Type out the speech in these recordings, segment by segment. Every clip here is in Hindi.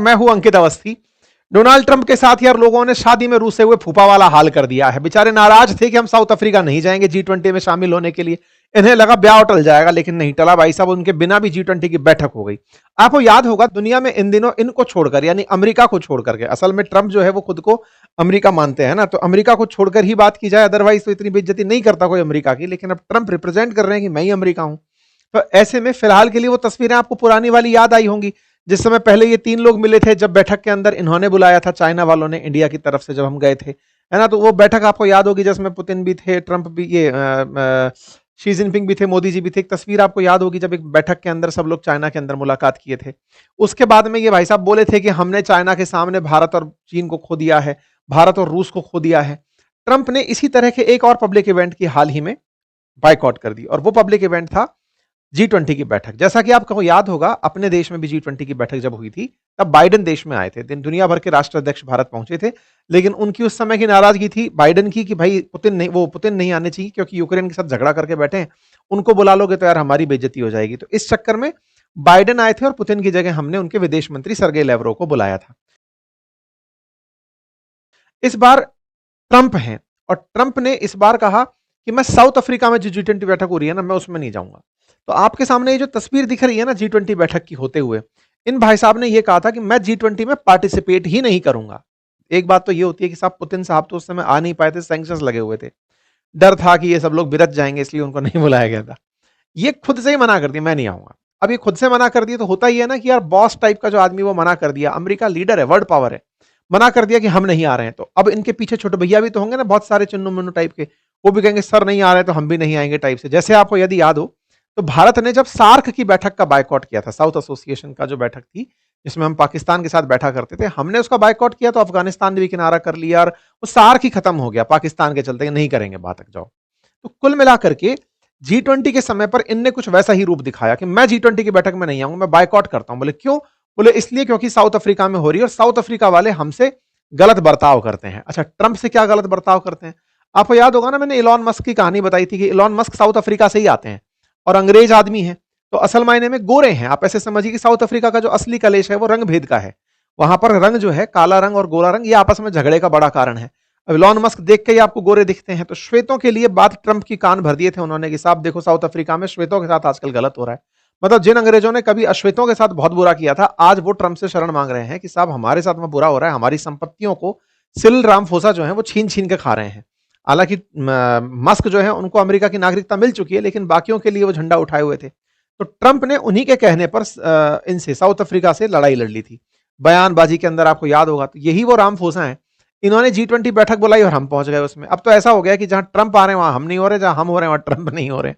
मैं हूं अंकित अवस्थी। डोनाल्ड ट्रंप के साथ यार लोगों ने शादी में रूसे हुए फूफा वाला हाल कर दिया है। बेचारे नाराज थे कि हम साउथ अफ्रीका नहीं जाएंगे G20 में शामिल होने के लिए। इन्हें लगा ब्याह टल जाएगा, लेकिन नहीं टला भाई साहब। उनके बिना भी G20 की बैठक हो गई। आपको याद होगा दुनिया में इन दिनों इनको छोड़कर, यानी अमेरिका को छोड़कर के, असल में ट्रंप जो है वो खुद को अमेरिका मानते हैं ना, तो अमेरिका को छोड़कर ही बात की जाए, अदरवाइज तो इतनी बेइज्जती नहीं करता कोई अमेरिका की। लेकिन अब ट्रंप रिप्रेजेंट कर रहे हैं कि मैं ही अमेरिका हूं। तो ऐसे में फिलहाल के लिए वो तस्वीरें आपको पुरानी वाली याद आई होंगी, जिस समय पहले ये 3 लोग मिले थे, जब बैठक के अंदर इन्होंने बुलाया था चाइना वालों ने इंडिया की तरफ से, जब हम गए थे, है ना। तो वो बैठक आपको याद होगी जिसमें पुतिन भी थे, ट्रंप भी, ये शी जिनपिंग भी थे, मोदी जी भी थे। एक तस्वीर आपको याद होगी जब एक बैठक के अंदर सब लोग चाइना के अंदर मुलाकात किए थे। उसके बाद में ये भाई साहब बोले थे कि हमने चाइना के सामने भारत और चीन को खो दिया है, भारत और रूस को खो दिया है। ट्रंप ने इसी तरह के एक और पब्लिक इवेंट की हाल ही में बाइकआउट कर दी, और वो पब्लिक इवेंट था G20 की बैठक। जैसा कि आपको याद होगा, अपने देश में भी G20 की बैठक जब हुई थी, तब बाइडेन देश में आए थे। दुनिया भर के राष्ट्राध्यक्ष भारत पहुंचे थे, लेकिन उनकी उस समय की नाराजगी थी बाइडेन की कि भाई पुतिन नहीं आने चाहिए, क्योंकि यूक्रेन के साथ झगड़ा करके बैठे हैं। उनको बुला लोगे तो यार हमारी बेइज्जती हो जाएगी। तो इस चक्कर में बाइडेन आए थे और पुतिन की जगह हमने उनके विदेश मंत्री सर्गेई लैवरोव को बुलाया था। इस बार ट्रंप हैं, और ट्रंप ने इस बार कहा कि मैं साउथ अफ्रीका में जो G20 बैठक हो रही है ना, मैं उसमें नहीं जाऊंगा। तो आपके सामने ये जो तस्वीर दिख रही है ना G20 बैठक की होते हुए, इन भाई साहब ने ये कहा था कि मैं G20 में पार्टिसिपेट ही नहीं करूंगा। एक बात तो ये होती है कि साहब पुतिन साहब तो उस समय आ नहीं पाए थे, सैंक्शंस लगे हुए थे, डर था कि ये सब लोग बिरत जाएंगे, इसलिए उनको नहीं बुलाया गया था। ये खुद से ही मना कर दिया, मैं नहीं आऊंगा। अब ये खुद से मना कर दिया तो होता ही है ना कि यार बॉस टाइप का जो आदमी वो मना कर दिया, अमेरिका लीडर है, वर्ल्ड पावर है, मना कर दिया कि हम नहीं आ रहे हैं। तो अब इनके पीछे छोटे भैया भी तो होंगे ना, बहुत सारे चुन्नू मुन्नू टाइप के, वो भी कहेंगे सर नहीं आ रहे तो हम भी नहीं आएंगे टाइप से। जैसे आपको यदि याद हो, तो भारत ने जब सार्क की बैठक का बाइकआउट किया था, साउथ एसोसिएशन का जो बैठक थी जिसमें हम पाकिस्तान के साथ बैठा करते थे, हमने उसका बाइकआउट किया तो अफगानिस्तान ने भी किनारा कर लिया, और वो सार्क ही खत्म हो गया पाकिस्तान के चलते, नहीं करेंगे बात, तक जाओ। तो कुल मिलाकर के G20 के समय पर इनने कुछ वैसा ही रूप दिखाया कि मैं G20 की बैठक में नहीं आऊंगा, मैं बाइकआउट करता हूं। बोले क्यों? बोले इसलिए क्योंकि साउथ अफ्रीका में हो रही है और साउथ अफ्रीका वाले हमसे गलत बर्ताव करते हैं। अच्छा, ट्रंप से क्या गलत बर्ताव करते हैं? आपको याद होगा ना, मैंने इलॉन मस्क की कहानी बताई थी कि इलॉन मस्क साउथ अफ्रीका से ही आते हैं और अंग्रेज आदमी हैं, तो असल मायने में गोरे हैं। आप ऐसे समझिए कि साउथ अफ्रीका का जो असली कलेश है वो रंग भेद का है। वहां पर रंग जो है, काला रंग और गोरा रंग, ये आपस में झगड़े का बड़ा कारण है। अब इलॉन मस्क देख के ही आपको गोरे दिखते हैं, तो श्वेतों के लिए बात ट्रंप की कान भर दिए थे उन्होंने कि साहब देखो साउथ अफ्रीका में श्वेतों के साथ आजकल गलत हो रहा है। मतलब जिन अंग्रेजों ने कभी अश्वेतों के साथ बहुत बुरा किया था, आज वो ट्रंप से शरण मांग रहे हैं कि साहब हमारे साथ में बुरा हो रहा है, हमारी संपत्तियों को सिरिल रामाफोसा जो है वो छीन छीन के खा रहे हैं। हालांकि मस्क जो है उनको अमेरिका की नागरिकता मिल चुकी है, लेकिन बाकियों के लिए वो झंडा उठाए हुए थे। तो ट्रंप ने उन्हीं के कहने पर इनसे, साउथ अफ्रीका से लड़ाई लड़ ली थी। बयानबाजी के अंदर आपको याद होगा, तो यही वो रामफोसा है। इन्होंने G20 बैठक बुलाई और हम पहुंच गए उसमें। अब तो ऐसा हो गया कि जहां ट्रंप आ रहे हैं वहां हम नहीं हो रहे, जहां हम हो रहे हैं वहां ट्रंप नहीं हो रहे।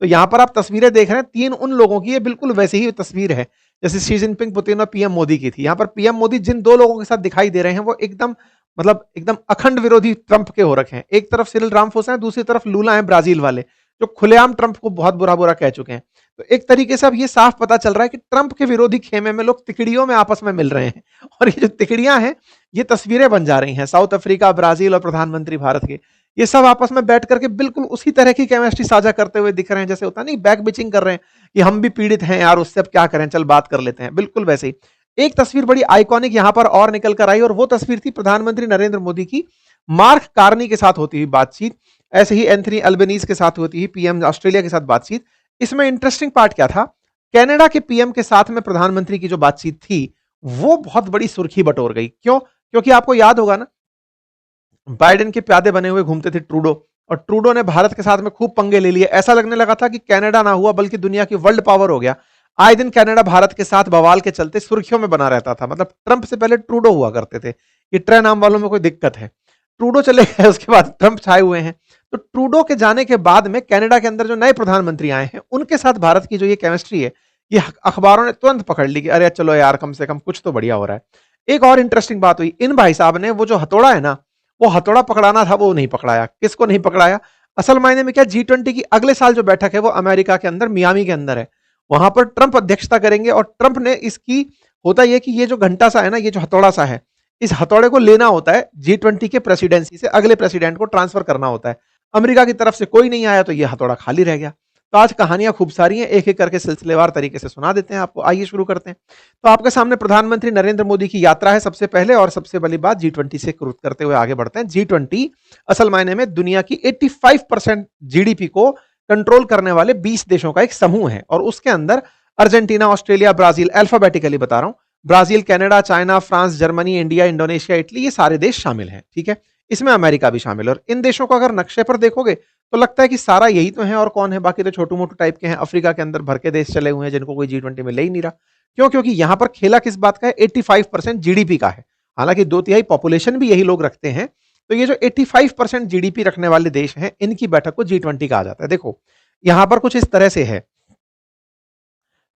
तो यहां पर आप तस्वीरें देख रहे हैं, 3 उन लोगों की, ये बिल्कुल वैसी ही तस्वीर है जैसे शी जिनपिंग, पुतिन और पीएम मोदी की थी। यहां पर पीएम मोदी जिन 2 लोगों के साथ दिखाई दे रहे हैं वो एकदम, मतलब एकदम अखंड विरोधी ट्रंप के हो रखे हैं। एक तरफ सिरिल रामफोसा है, दूसरी तरफ लूला है ब्राजील वाले, जो खुलेआम ट्रंप को बहुत बुरा बुरा कह चुके हैं। तो एक तरीके से अब ये साफ पता चल रहा है कि ट्रंप के विरोधी खेमे में लोग तिकड़ियों में आपस में मिल रहे हैं, और ये जो तिकड़ियां हैं ये तस्वीरें बन जा रही हैं। साउथ अफ्रीका, ब्राजील और प्रधानमंत्री भारत के, ये सब आपस में बैठ करके बिल्कुल उसी तरह की केमिस्ट्री साझा करते हुए दिख रहे हैं, जैसे होता नहीं बैक बिचिंग कर रहे हैं कि हम भी पीड़ित हैं यार, उससे अब क्या करें, चल बात कर लेते हैं। बिल्कुल वैसे ही एक तस्वीर बड़ी आइकॉनिक यहां पर और निकल कर आई, और वो तस्वीर थी प्रधानमंत्री नरेंद्र मोदी की मार्क कार्नी के साथ होती हुई बातचीत। ऐसे ही एंथनी अल्बनीज के साथ होती हुई पीएम ऑस्ट्रेलिया के साथ बातचीत। इसमें इंटरेस्टिंग पार्ट क्या था, कनाडा के पीएम के साथ में प्रधानमंत्री की जो बातचीत थी वो बहुत बड़ी सुर्खी बटोर गई। क्यों? क्योंकि आपको याद होगा ना, बाइडेन के प्यादे बने हुए घूमते थे ट्रूडो, और ट्रूडो ने भारत के साथ में खूब पंगे ले लिए। ऐसा लगने लगा था कि कनाडा ना हुआ बल्कि दुनिया की वर्ल्ड पावर हो गया। आए दिन कनाडा भारत के साथ बवाल के चलते सुर्खियों में बना रहता था। मतलब ट्रंप से पहले ट्रूडो हुआ करते थे। ये ट्रे नाम वालों में कोई दिक्कत है, ट्रूडो चले गए, उसके बाद ट्रंप छाए हुए हैं। तो ट्रूडो के जाने के बाद में कनाडा के अंदर जो नए प्रधानमंत्री आए हैं उनके साथ भारत की जो ये केमिस्ट्री है, ये अखबारों ने तुरंत पकड़ ली कि अरे चलो यार, कम से कम कुछ तो बढ़िया हो रहा है। एक और इंटरेस्टिंग बात हुई, इन भाई साहब ने वो जो हथौड़ा है ना, वो हथौड़ा पकड़ाना था वो नहीं पकड़ाया। किसको नहीं पकड़ाया? असल मायने में क्या, G20 की अगले साल जो बैठक है वो अमेरिका के अंदर मियामी के अंदर है। वहां पर ट्रंप अध्यक्षता करेंगे, और ट्रंप ने इसकी, होता यह कि ये जो घंटा सा है ना, ये जो हथौड़ा सा है, इस हथौड़े को लेना होता है G20 के प्रेसिडेंसी से अगले प्रेसिडेंट को ट्रांसफर करना होता है। अमेरिका की तरफ से कोई नहीं आया तो ये हथौड़ा खाली रह गया। तो आज कहानियां खूब सारी हैं, एक एक करके सिलसिलेवार तरीके से सुना देते हैं आपको। आइए शुरू करते हैं। तो आपके सामने प्रधानमंत्री नरेंद्र मोदी की यात्रा है सबसे पहले, और सबसे पहली बात G20 से क्रुत करते हुए आगे बढ़ते हैं। G20 असल मायने में दुनिया की 85% जीडीपी को कंट्रोल करने वाले 20 देशों का एक समूह है, और उसके अंदर अर्जेंटीना, ऑस्ट्रेलिया, ब्राजील, अल्फाबेटिकली बता रहा हूं, Brazil, Canada, China, France, Germany, India, Indonesia, Italy, ये सारे देश शामिल हैं। ठीक है, इसमें अमेरिका भी शामिल है। और इन देशों को अगर नक्शे पर देखोगे तो लगता है कि सारा यही तो है, और कौन है बाकी तो छोटू मोटू टाइप के हैं। अफ्रीका के अंदर भर के देश चले हुए हैं जिनको कोई G20 में ले ही नहीं रहा। क्यों? क्योंकि यहां पर खेला किस बात का है, 85% जीडीपी का है। हालांकि 2/3 पॉपुलेशन भी यही लोग रखते हैं। तो ये जो 85% जीडीपी रखने वाले देश हैं, इनकी बैठक को G20 कहा जाता है। देखो यहां पर कुछ इस तरह से है,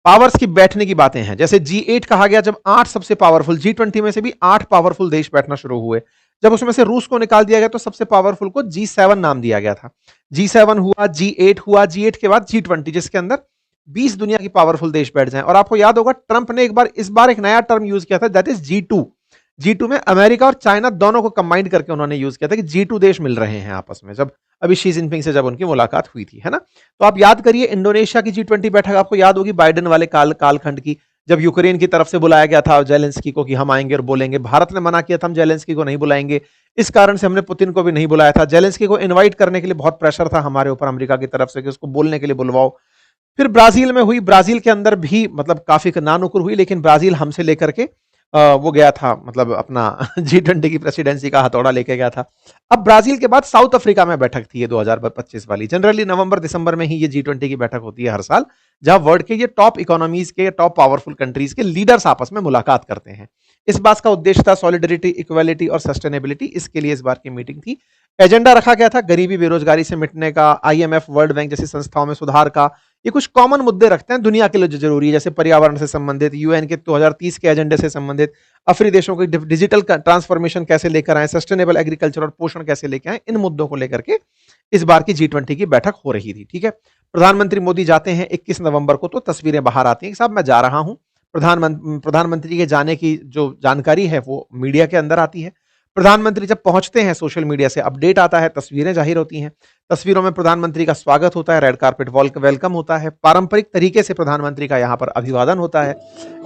पावर्स की बैठने की बातें हैं। जैसे G8 कहा गया जब 8 सबसे पावरफुल, G20 में से भी 8 पावरफुल देश बैठना शुरू हुए। जब उसमें से रूस को निकाल दिया गया तो सबसे पावरफुल को G7 नाम दिया गया था। G7 हुआ, G8 हुआ, G8 के बाद G20, जिसके अंदर 20 दुनिया की पावरफुल देश बैठ जाएं। और आपको याद होगा ट्रंप ने इस बार एक नया टर्म यूज किया था, दैट इज G2। G2 में अमेरिका और चाइना दोनों को कंबाइंड करके उन्होंने यूज किया था कि G2 देश मिल रहे हैं आपस में, जब अभी शी जिनपिंग से जब उनकी मुलाकात हुई थी, है ना। तो आप याद करिए इंडोनेशिया की G20 बैठक आपको याद होगी, बाइडेन वाले कालखंड की, जब यूक्रेन की तरफ से बुलाया गया था जेलेंस्की को कि हम आएंगे और बोलेंगे। भारत ने मना किया था हम जेलेंस्की को नहीं बुलाएंगे, इस कारण से हमने पुतिन को भी नहीं बुलाया था। जेलेंस्की को इनवाइट करने के लिए बहुत प्रेशर था हमारे ऊपर अमेरिका की तरफ से कि उसको बोलने के लिए बुलवाओ। फिर ब्राजील में हुई, ब्राजील के अंदर भी मतलब काफी नानुकुर हुई, लेकिन ब्राजील हमसे लेकर के वो गया था, मतलब अपना G20 की प्रेसिडेंसी का हथौड़ा लेके गया था। अब ब्राजील के बाद साउथ अफ्रीका में बैठक थी ये 2025 वाली। जनरली नवंबर दिसंबर में ही ये G20 की बैठक होती है हर साल, जहां वर्ल्ड के ये टॉप इकोनॉमीज के, टॉप पावरफुल कंट्रीज के लीडर्स आपस में मुलाकात करते हैं। इस बात का उद्देश्य था सॉलिडरिटी, इक्वालिटी और सस्टेनेबिलिटी। इसके लिए इस बार की मीटिंग थी। एजेंडा रखा गया था गरीबी, बेरोजगारी से मिटने का, IMF, वर्ल्ड बैंक जैसी संस्थाओं में सुधार का। ये कुछ कॉमन मुद्दे रखते हैं दुनिया के लिए जो जरूरी है, जैसे पर्यावरण से संबंधित, UN के 2030 के एजेंडे से संबंधित, अफ्रीकी देशों की डिजिटल ट्रांसफॉर्मेशन कैसे लेकर आए, सस्टेनेबल एग्रीकल्चर और पोषण कैसे लेकर आए, इन मुद्दों को लेकर के इस बार की G20 की बैठक हो रही थी। ठीक है, प्रधानमंत्री मोदी जाते हैं 21 नवंबर को, तो तस्वीरें बाहर आती हैं कि साहब मैं जा रहा हूं। प्रधानमंत्री के जाने की जो जानकारी है वो मीडिया के अंदर आती है। प्रधानमंत्री जब पहुंचते हैं सोशल मीडिया से अपडेट आता है, तस्वीरें जाहिर होती हैं। तस्वीरों में प्रधानमंत्री का स्वागत होता है, रेड कार्पेट वेलकम होता है, पारंपरिक तरीके से प्रधानमंत्री का यहां पर अभिवादन होता है।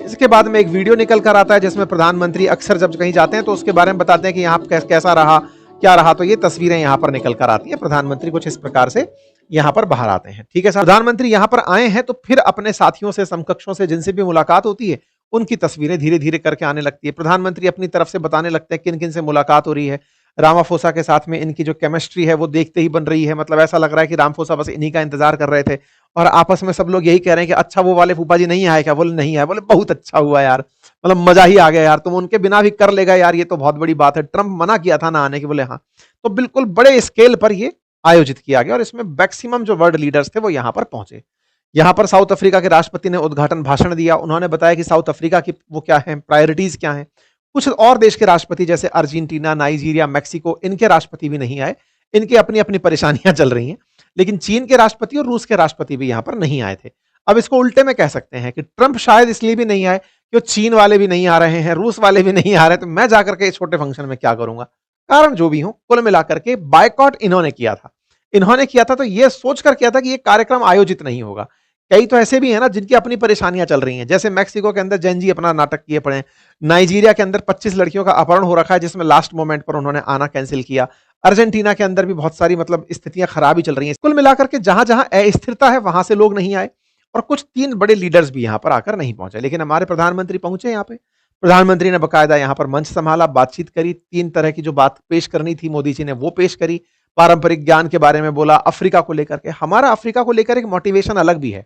इसके बाद में एक वीडियो निकल कर आता है जिसमें प्रधानमंत्री अक्सर जब कहीं जाते हैं तो उसके बारे में बताते हैं कि यहाँ कैसा रहा, क्या रहा। तो ये तस्वीरें यहां पर निकल कर आती है, प्रधानमंत्री कुछ इस प्रकार से यहां पर बाहर आते हैं। ठीक है, प्रधानमंत्री यहां पर आए हैं तो फिर अपने साथियों से, समकक्षों से, जिनसे भी मुलाकात होती है, उनकी तस्वीरें धीरे धीरे करके आने लगती है। प्रधानमंत्री अपनी तरफ से बताने लगते हैं किन किन से मुलाकात हो रही है। रामाफोसा के साथ में इनकी जो केमिस्ट्री है वो देखते ही बन रही है, मतलब ऐसा लग रहा है कि रामाफोसा बस इन्हीं का इंतजार कर रहे थे, और आपस में सब लोग यही कह रहे हैं कि अच्छा वो वाले फूफा जी नहीं आए क्या? बोले नहीं आए। बोले बहुत अच्छा हुआ यार, मतलब मजा ही आ गया यार, तुम उनके बिना भी कर लेगा यार, ये तो बहुत बड़ी बात है। ट्रंप मना किया था ना आने की, बोले हाँ। तो बिल्कुल बड़े स्केल पर ये आयोजित किया गया, और इसमें मैक्सिमम जो वर्ल्ड लीडर्स थे वो यहां पर पहुंचे। यहां पर साउथ अफ्रीका के राष्ट्रपति ने उद्घाटन भाषण दिया। उन्होंने बताया कि साउथ अफ्रीका की वो क्या है, प्रायोरिटीज क्या है। कुछ और देश के राष्ट्रपति जैसे अर्जेंटीना, नाइजीरिया, मैक्सिको, इनके राष्ट्रपति भी नहीं आए। इनकी अपनी अपनी परेशानियां चल रही हैं। लेकिन चीन के राष्ट्रपति और रूस के राष्ट्रपति भी यहां पर नहीं आए थे। अब इसको उल्टे में कह सकते हैं कि ट्रंप शायद इसलिए भी नहीं आए कि चीन वाले भी नहीं आ रहे हैं, रूस वाले भी नहीं आ रहे, तो मैं जाकर के इस छोटे फंक्शन में क्या करूंगा। कारण जो भी हो, कुल मिलाकर के बायकॉट इन्होंने किया था। इन्होंने किया था तो यह सोचकर किया था कि यह कार्यक्रम आयोजित नहीं होगा। कई तो ऐसे भी हैं ना जिनकी अपनी परेशानियां चल रही हैं, जैसे मैक्सिको के अंदर जैन जी अपना नाटक किए पड़े हैं। नाइजीरिया के अंदर 25 लड़कियों का अपहरण हो रखा है, जिसमें लास्ट मोमेंट पर उन्होंने आना कैंसिल किया। अर्जेंटीना के अंदर भी बहुत सारी मतलब स्थितियां खराब ही चल रही हैं। कुल मिलाकर के जहां जहां अस्थिरता है वहां से लोग नहीं आए, और कुछ 3 बड़े लीडर्स भी यहां पर आकर नहीं पहुंचे। लेकिन हमारे प्रधानमंत्री पहुंचे यहाँ पे। प्रधानमंत्री ने बकायदा यहां पर मंच संभाला, बातचीत करी, 3 तरह की जो बात पेश करनी थी मोदी जी ने वो पेश करी। पारंपरिक ज्ञान के बारे में बोला, अफ्रीका को लेकर के। हमारा अफ्रीका को लेकर एक मोटिवेशन अलग भी है।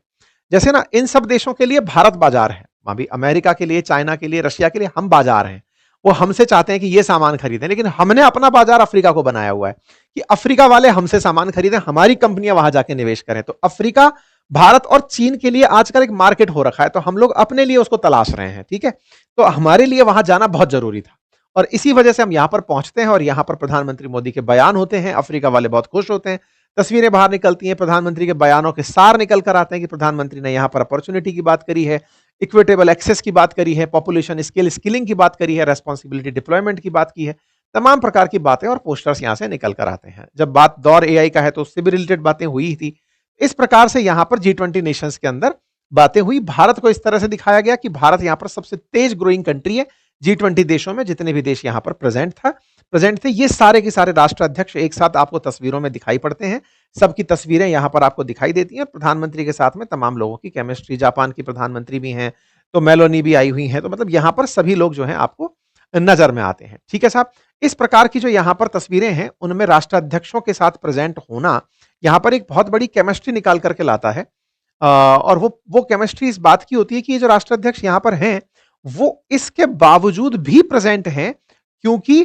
जैसे ना इन सब देशों के लिए भारत बाजार है, वहां भी अमेरिका के लिए, चाइना के लिए, रशिया के लिए हम बाजार हैं। वो हमसे चाहते हैं कि ये सामान खरीदें, लेकिन हमने अपना बाजार अफ्रीका को बनाया हुआ है कि अफ्रीका वाले हमसे सामान खरीदें, हमारी कंपनियां वहां जाके निवेश करें। तो अफ्रीका भारत और चीन के लिए आजकल एक मार्केट हो रखा है, तो हम लोग अपने लिए उसको तलाश रहे हैं। ठीक है, तो हमारे लिए वहां जाना बहुत जरूरी था, और इसी वजह से हम यहां पर पहुंचते हैं, और यहां पर प्रधानमंत्री मोदी के बयान होते हैं। अफ्रीका वाले बहुत खुश होते हैं, तस्वीरें बाहर निकलती हैं, प्रधानमंत्री के बयानों के सार निकल कर आते हैं कि प्रधानमंत्री ने यहां पर अपॉर्चुनिटी की बात करी है, इक्विटेबल एक्सेस की बात करी है, पॉपुलेशन स्किलिंग की बात करी है, रेस्पॉन्सिबिलिटी डिप्लॉयमेंट की बात की है। तमाम प्रकार की बातें और पोस्टर्स यहां से निकल कर आते हैं। जब बात दौर AI का है तो उससे भी रिलेटेड बातें हुई थी। इस प्रकार से यहां पर G20 नेशंस के अंदर बातें हुई। भारत को इस तरह से दिखाया गया कि भारत यहां पर सबसे तेज ग्रोइंग कंट्री है G20 देशों में, जितने भी देश यहां पर प्रेजेंट थे। ये सारे के सारे राष्ट्र अध्यक्ष एक साथ आपको तस्वीरों में दिखाई पड़ते हैं। सबकी तस्वीरें यहां पर आपको दिखाई देती हैं। प्रधानमंत्री के साथ में तमाम लोगों की केमिस्ट्री, जापान की प्रधानमंत्री भी हैं, तो मेलोनी भी आई हुई हैं, तो मतलब यहां पर सभी लोग जो हैं आपको नजर में आते हैं। ठीक है साहब, इस प्रकार की जो यहां पर तस्वीरें हैं उनमें राष्ट्राध्यक्षों के साथ प्रेजेंट होना यहां पर एक बहुत बड़ी केमिस्ट्री निकाल करके लाता है। और वो केमिस्ट्री इस बात की होती है कि ये जो राष्ट्राध्यक्ष यहां पर हैं वो इसके बावजूद भी प्रेजेंट हैं क्योंकि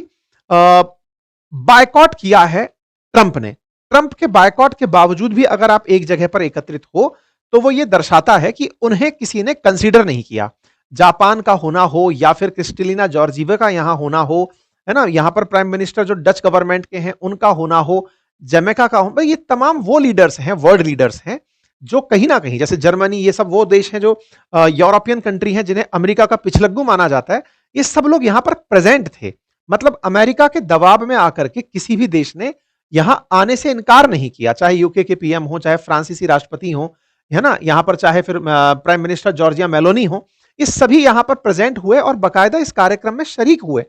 बायकॉट किया है ट्रंप ने। ट्रंप के बायकॉट के बावजूद भी अगर आप एक जगह पर एकत्रित हो तो वो ये दर्शाता है कि उन्हें किसी ने कंसीडर नहीं किया। जापान का होना हो या फिर क्रिस्टलिना जॉर्जीवा का यहां होना हो, है ना, यहां पर प्राइम मिनिस्टर जो डच गवर्नमेंट के हैं उनका होना हो, जमैका का हो, ये तमाम वो लीडर्स हैं, वर्ल्ड लीडर्स हैं जो कहीं ना कहीं, जैसे जर्मनी, ये सब वो देश हैं जो यूरोपियन कंट्री हैं जिन्हें अमेरिका का पिछलग्गू माना जाता है, ये सब लोग यहां पर प्रेजेंट थे। मतलब अमेरिका के दबाव में आकर के किसी भी देश ने यहां आने से इनकार नहीं किया, चाहे यूके के पीएम हो, चाहे फ्रांसीसी राष्ट्रपति हो, है ना, यहां पर चाहे फिर प्राइम मिनिस्टर जॉर्जिया मेलोनी हो, ये सभी यहां पर प्रेजेंट हुए और बाकायदा इस कार्यक्रम में शरीक हुए।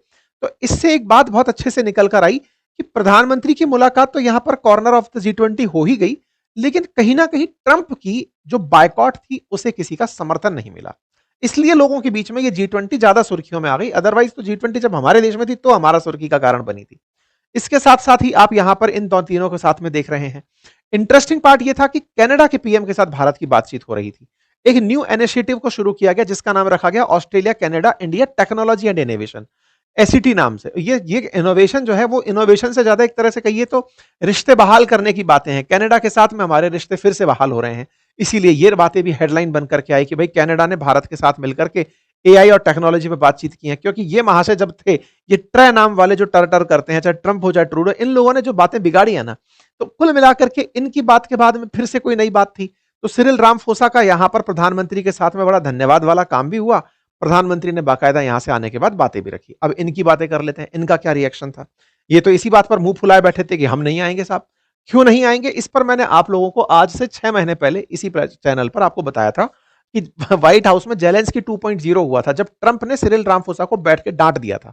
तो इससे एक बात बहुत अच्छे से निकल कर आई कि प्रधानमंत्री की मुलाकात तो यहां पर कॉर्नर ऑफ द G20 हो ही गई, लेकिन कहीं ना कहीं ट्रंप की जो बायकॉट थी उसे किसी का समर्थन नहीं मिला। इसलिए लोगों के बीच में ये G20 ज्यादा सुर्खियों में आ गई। अदरवाइज तो G20 जब हमारे देश में थी तो हमारा सुर्खी का कारण बनी थी। इसके साथ साथ ही आप यहां पर इन दो तीनों के साथ में देख रहे हैं, इंटरेस्टिंग पार्ट यह था कि कनाडा के पीएम के साथ भारत की बातचीत हो रही थी। एक न्यू इनिशिएटिव को शुरू किया गया जिसका नाम रखा गया Australia Canada India technology and innovation, ACT नाम से। ये इनोवेशन जो है वो इनोवेशन से ज्यादा एक तरह से कहिए तो रिश्ते बहाल करने की बातें हैं। कनाडा के साथ में हमारे रिश्ते फिर से बहाल हो रहे हैं, इसीलिए ये बातें भी हेडलाइन बनकर के आई कि भाई कनाडा ने भारत के साथ मिलकर के एआई और टेक्नोलॉजी पे बातचीत की है। क्योंकि ये महाशय जब थे, ये ट्रे नाम वाले जो टर करते हैं, चाहे ट्रंप हो चाहे ट्रूडो, इन लोगों ने जो बातें बिगाड़ी है ना, तो कुल मिलाकर के इनकी बात के बाद में फिर से कोई नई बात थी। तो सिरिल रामफोसा का यहां पर प्रधानमंत्री के साथ में बड़ा धन्यवाद वाला काम भी हुआ। प्रधानमंत्री ने बाकायदा यहां से आने के बाद बातें भी रखी। अब इनकी बातें कर लेते हैं, इनका क्या रिएक्शन था। ये तो इसी बात पर मुंह फुलाए बैठे थे कि हम नहीं आएंगे साहब। क्यों नहीं आएंगे, इस पर मैंने आप लोगों को आज से 6 महीने पहले इसी चैनल पर आपको बताया था कि व्हाइट हाउस में जेलेंस्की 2.0 हुआ था, जब ट्रंप ने सिरिल रामफोसा को बैठ के डांट दिया था।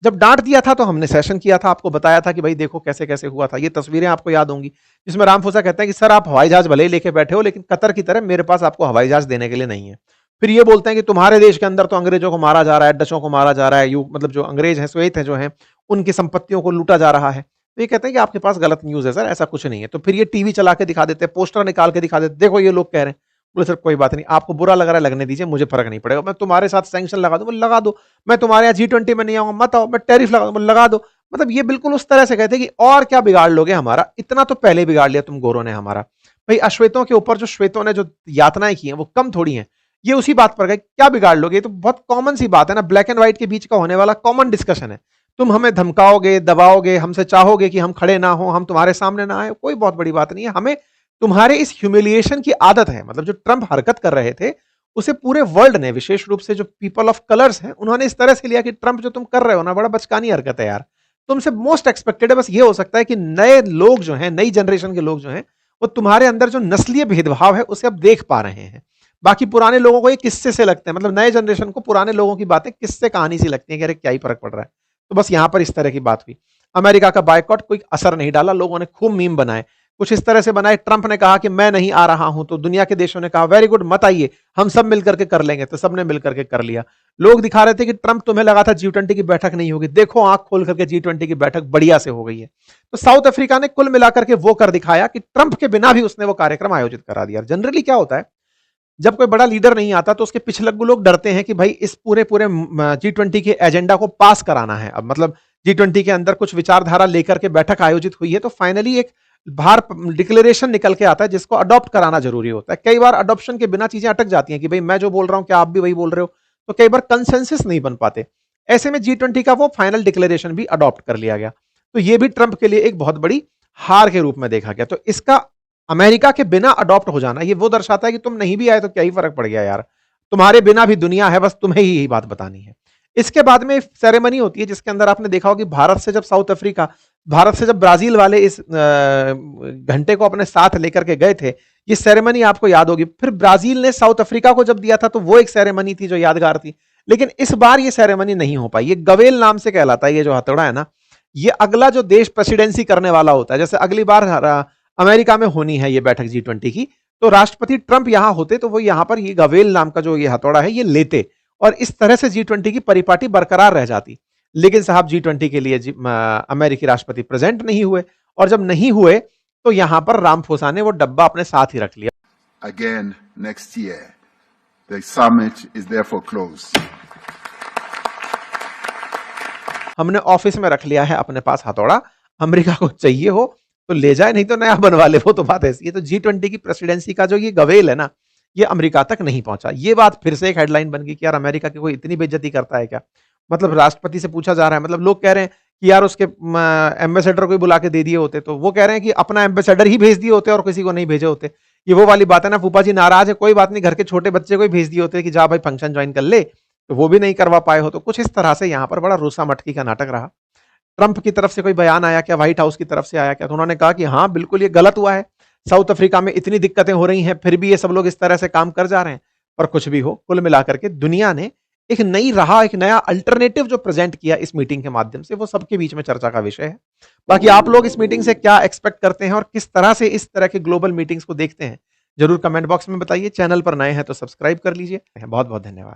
जब डांट दिया था तो हमने सेशन किया था, आपको बताया था कि भाई देखो कैसे कैसे हुआ था। ये तस्वीरें आपको याद होंगी जिसमें रामफोसा कहते हैं कि सर आप हवाई जहाज भले ही लेके बैठे हो, लेकिन कतर की तरह मेरे पास आपको हवाई जहाज देने के लिए नहीं है। फिर ये बोलते हैं कि तुम्हारे देश के अंदर तो अंग्रेजों को मारा जा रहा है, डचों को मारा जा रहा है, यू मतलब जो अंग्रेज हैं, श्वेत हैं जो हैं, उनकी संपत्तियों को लूटा जा रहा है। तो ये कहते हैं कि आपके पास गलत न्यूज है सर, ऐसा कुछ नहीं है। तो फिर ये टीवी चला के दिखा देते, पोस्टर निकाल के दिखा देते, देखो ये लोग कह रहे हैं। बोले सर कोई बात नहीं, आपको बुरा लग रहा है लगने दीजिए, मुझे फर्क नहीं पड़ेगा, मैं तुम्हारे साथ सैंक्शन लगा दूं, लगा दो। मैं तुम्हारे यहाँ G20 में नहीं आऊंगा, मत आओ, मैं टैरिफ लगा दूं, लगा दो। मतलब ये बिल्कुल उस तरह से कहते हैं कि और क्या बिगाड़ लोगे हमारा, इतना तो पहले बिगाड़ लिया तुम गोरों ने हमारा। भाई अश्वेतों के ऊपर जो श्वेतों ने जो यातनाएं की हैं वो कम थोड़ी हैं। ये उसी बात पर गए, क्या बिगाड़ लोगे, ये तो बहुत कॉमन सी बात है ना, ब्लैक एंड व्हाइट के बीच का होने वाला कॉमन डिस्कशन है। तुम हमें धमकाओगे, दबाओगे, हमसे चाहोगे कि हम खड़े ना हो, हम तुम्हारे सामने ना आए, कोई बहुत बड़ी बात नहीं है। हमें तुम्हारे इस ह्यूमिलिएशन की आदत है। मतलब जो ट्रंप हरकत कर रहे थे उसे पूरे वर्ल्ड ने, विशेष रूप से जो पीपल ऑफ कलर्स हैं, उन्होंने इस तरह से लिया कि ट्रंप जो तुम कर रहे हो ना, बड़ा बचकानी हरकत है यार, तुमसे मोस्ट एक्सपेक्टेड है। बस ये हो सकता है कि नए लोग जो हैं, नई जनरेशन के लोग जो हैं, वो तुम्हारे अंदर जो नस्लीय भेदभाव है उसे अब देख पा रहे हैं। बाकी पुराने लोगों को ये किस्से से लगते हैं, मतलब नए जनरेशन को पुराने लोगों की बातें किस्से कहानी सी लगती है कि अरे क्या ही फर्क पड़ रहा है। तो बस यहां पर इस तरह की बात हुई। अमेरिका का बायकॉट कोई असर नहीं डाला, लोगों ने खूब मीम बनाए, कुछ इस तरह से बनाए। ट्रंप ने कहा कि मैं नहीं आ रहा हूं, तो दुनिया के देशों ने कहा वेरी गुड, मत आइए, हम सब मिलकर के कर लेंगे। तो सबने मिलकर के कर लिया। लोग दिखा रहे थे कि ट्रंप, तुम्हें लगा था G20 की बैठक नहीं होगी, देखो आंख खोल करके G20 की बैठक बढ़िया से हो गई है। तो साउथ अफ्रीका ने कुल मिलाकर के वो कर दिखाया कि ट्रंप के बिना भी उसने वो कार्यक्रम आयोजित करा दिया। जनरली क्या होता है, जब कोई बड़ा लीडर नहीं आता तो उसके पिछलग्गू लोग डरते हैं कि भाई इस पूरे पूरे G20 के एजेंडा को पास कराना है। अब मतलब G20 के अंदर कुछ विचारधारा लेकर के बैठक आयोजित हुई है, तो फाइनली एक बाहर डिक्लेरेशन निकल के आता है जिसको अडॉप्ट कराना जरूरी होता है। कई बार अडॉप्शन के बिना चीजें अटक जाती हैं कि भाई मैं जो बोल रहा हूं क्या आप भी वही बोल रहे हो, तो कई बार कंसेंसस नहीं बन पाते। ऐसे में G20 का वो फाइनल डिक्लेरेशन भी अडॉप्ट कर लिया गया। तो ये भी ट्रंप के लिए एक बहुत बड़ी हार के रूप में देखा गया। तो इसका अमेरिका के बिना अडॉप्ट हो जाना, ये वो दर्शाता है कि तुम नहीं भी आए तो क्या ही फर्क पड़ गया यार, तुम्हारे बिना भी दुनिया है, बस तुम्हें ही यही बात बतानी है। इसके बाद में सेरेमनी होती है जिसके अंदर आपने देखा होगा कि भारत से जब ब्राजील वाले इस घंटे को अपने साथ लेकर के गए थे, ये सेरेमनी आपको याद होगी। फिर ब्राजील ने साउथ अफ्रीका को जब दिया था तो वो एक सेरेमनी थी जो यादगार थी। लेकिन इस बार ये सेरेमनी नहीं हो पाई। ये गवेल नाम से कहलाता है, ये जो हथौड़ा है ना, ये अगला जो देश प्रेसिडेंसी करने वाला होता है, जैसे अगली बार अमेरिका में होनी है ये बैठक G20 की, तो राष्ट्रपति ट्रंप यहां होते तो वो यहां पर ये गवेल नाम का जो ये हथौड़ा है ये लेते, और इस तरह से G20 की परिपाटी बरकरार रह जाती। लेकिन साहब G20 के लिए अमेरिकी राष्ट्रपति प्रेजेंट नहीं हुए, और जब नहीं हुए तो यहां पर रामफोसा ने वो डब्बा अपने साथ ही रख लिया। Again next year, the summit is therefore closed. हमने ऑफिस में रख लिया है अपने पास हथौड़ा, अमेरिका को चाहिए हो तो ले जाए, नहीं तो नया बनवा ले, वो तो बात ऐसी है। तो G20 की प्रेसिडेंसी का जो ये गवेल है ना, ये अमेरिका तक नहीं पहुंचा। ये बात फिर से एक हेडलाइन बन गई कि यार अमेरिका की कोई इतनी बेइज्जती करता है क्या? मतलब राष्ट्रपति से पूछा जा रहा है, मतलब लोग कह रहे हैं कि यार उसके एम्बेसडर को ही बुला के दे दिए होते, तो वो कह रहे हैं कि अपना एम्बेसडर ही भेज दिए होते और किसी को नहीं भेजे होते। ये वो वाली बात है ना, फूफा जी नाराज है, कोई बात नहीं, घर के छोटे बच्चे को ही भेज दिए होते कि जा भाई फंक्शन ज्वाइन कर ले, तो वो भी नहीं करवा पाए हो। तो कुछ इस तरह से यहाँ पर बड़ा रूसा मटकी का नाटक रहा। ट्रंप की तरफ से कोई बयान आया क्या, व्हाइट हाउस की तरफ से आया क्या? तो उन्होंने कहा कि हाँ बिल्कुल ये गलत हुआ है, साउथ अफ्रीका में इतनी दिक्कतें हो रही हैं फिर भी ये सब लोग इस तरह से काम कर जा रहे हैं। पर कुछ भी हो, कुल मिलाकर के दुनिया ने एक नई राह, एक नया अल्टरनेटिव जो प्रेजेंट किया इस मीटिंग के माध्यम से, वो सबके बीच में चर्चा का विषय है। बाकी आप लोग इस मीटिंग से क्या एक्सपेक्ट करते हैं और किस तरह से इस तरह के ग्लोबल मीटिंग्स को देखते हैं, जरूर कमेंट बॉक्स में बताइए। चैनल पर नए हैं तो सब्सक्राइब कर लीजिए। बहुत बहुत धन्यवाद।